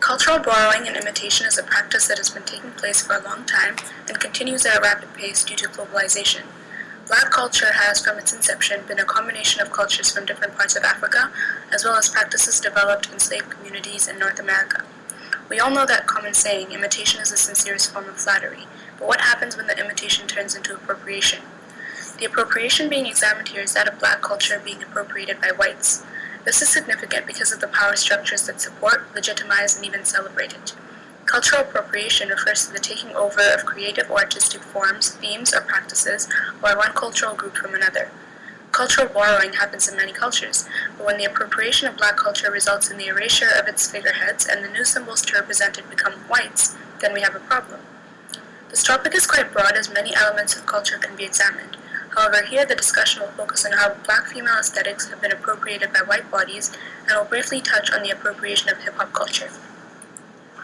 Cultural borrowing and imitation is a practice that has been taking place for a long time and continues at a rapid pace due to globalization. Black culture has, from its inception, been a combination of cultures from different parts of Africa, as well as practices developed in slave communities in North America. We all know that common saying, imitation is the sincerest form of flattery, but what happens when the imitation turns into appropriation? The appropriation being examined here is that of black culture being appropriated by whites. This is significant because of the power structures that support, legitimize, and even celebrate it. Cultural appropriation refers to the taking over of creative or artistic forms, themes, or practices by one cultural group from another. Cultural borrowing happens in many cultures, but when the appropriation of black culture results in the erasure of its figureheads and the new symbols to represent it become whites, then we have a problem. This topic is quite broad as many elements of culture can be examined. However, here the discussion will focus on how black female aesthetics have been appropriated by white bodies and will briefly touch on the appropriation of hip-hop culture.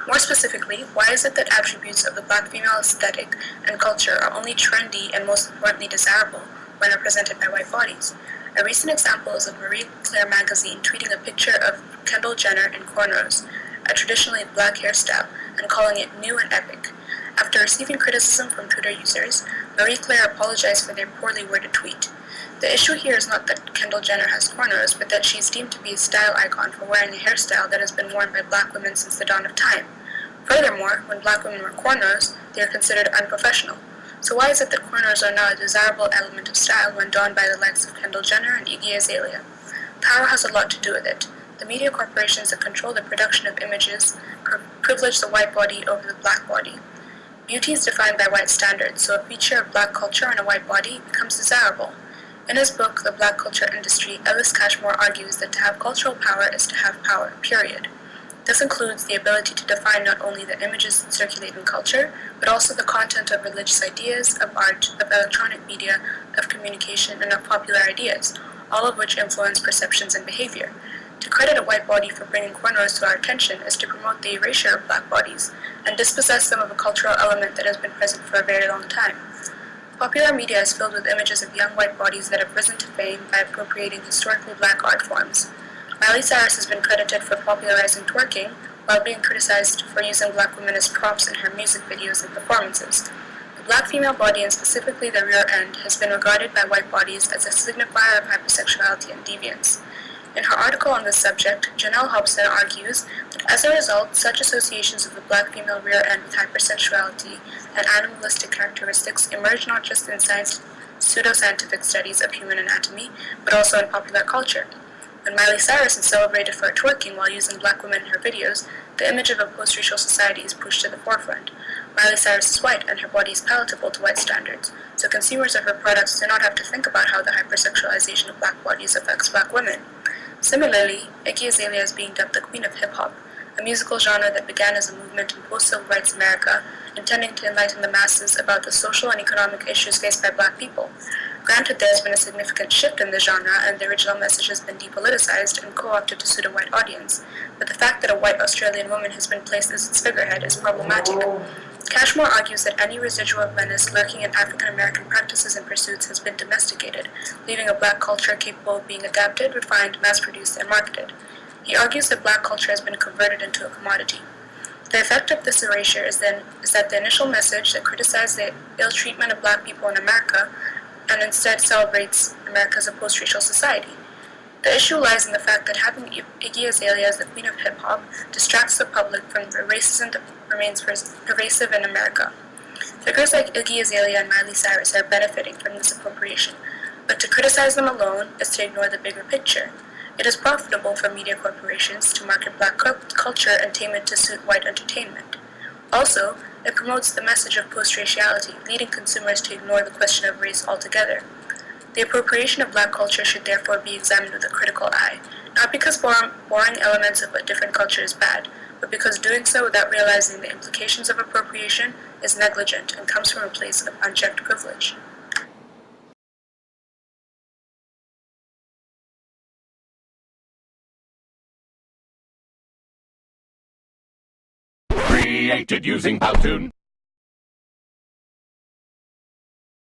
More specifically, why is it that attributes of the black female aesthetic and culture are only trendy and most importantly desirable when represented by white bodies? A recent example is of Marie Claire magazine tweeting a picture of Kendall Jenner in cornrows, a traditionally black hairstyle, and calling it new and epic. After receiving criticism from Twitter users, Marie Claire apologized for their poorly worded tweet. The issue here is not that Kendall Jenner has cornrows, but that she is deemed to be a style icon for wearing a hairstyle that has been worn by black women since the dawn of time. Furthermore, when black women wear cornrows, they are considered unprofessional. So why is it that cornrows are now a desirable element of style when donned by the likes of Kendall Jenner and Iggy Azalea? Power has a lot to do with it. The media corporations that control the production of images privilege the white body over the black body. Beauty is defined by white standards, so a feature of black culture on a white body becomes desirable. In his book, The Black Culture Industry, Ellis Cashmore argues that to have cultural power is to have power, period. This includes the ability to define not only the images that circulate in culture, but also the content of religious ideas, of art, of electronic media, of communication, and of popular ideas, all of which influence perceptions and behavior. To credit a white body for bringing cornrows to our attention is to promote the erasure of black bodies, and dispossess them of a cultural element that has been present for a very long time. Popular media is filled with images of young white bodies that have risen to fame by appropriating historically black art forms. Miley Cyrus has been credited for popularizing twerking, while being criticized for using black women as props in her music videos and performances. The black female body, and specifically the rear end, has been regarded by white bodies as a signifier of hypersexuality and deviance. In her article on this subject, Janelle Hobson argues that as a result, such associations of the black female rear end with hypersexuality and animalistic characteristics emerge not just in pseudoscientific studies of human anatomy, but also in popular culture. When Miley Cyrus is celebrated for twerking while using black women in her videos, the image of a post-racial society is pushed to the forefront. Miley Cyrus is white and her body is palatable to white standards, so consumers of her products do not have to think about how the hypersexualization of black bodies affects black women. Similarly, Iggy Azalea is being dubbed the queen of hip-hop, a musical genre that began as a movement in post-civil rights America, intending to enlighten the masses about the social and economic issues faced by black people. Granted, there has been a significant shift in the genre, and the original message has been depoliticized and co-opted to suit a white audience, but the fact that a white Australian woman has been placed as its figurehead is problematic. Cashmore argues that any residual menace lurking in African American practices and pursuits has been domesticated, leaving a black culture capable of being adapted, refined, mass-produced, and marketed. He argues that black culture has been converted into a commodity. The effect of this erasure is that the initial message that criticized the ill treatment of black people in America and instead celebrates America as a post-racial society. The issue lies in the fact that having Iggy Azalea as the queen of hip-hop distracts the public from the racism that remains pervasive in America. Figures like Iggy Azalea and Miley Cyrus are benefiting from this appropriation, but to criticize them alone is to ignore the bigger picture. It is profitable for media corporations to market black culture and tame it to suit white entertainment. Also, it promotes the message of post-raciality, leading consumers to ignore the question of race altogether. The appropriation of black culture should therefore be examined with a critical eye, not because borrowing elements of a different culture is bad, but because doing so without realizing the implications of appropriation is negligent and comes from a place of unchecked privilege. Created using Powtoon.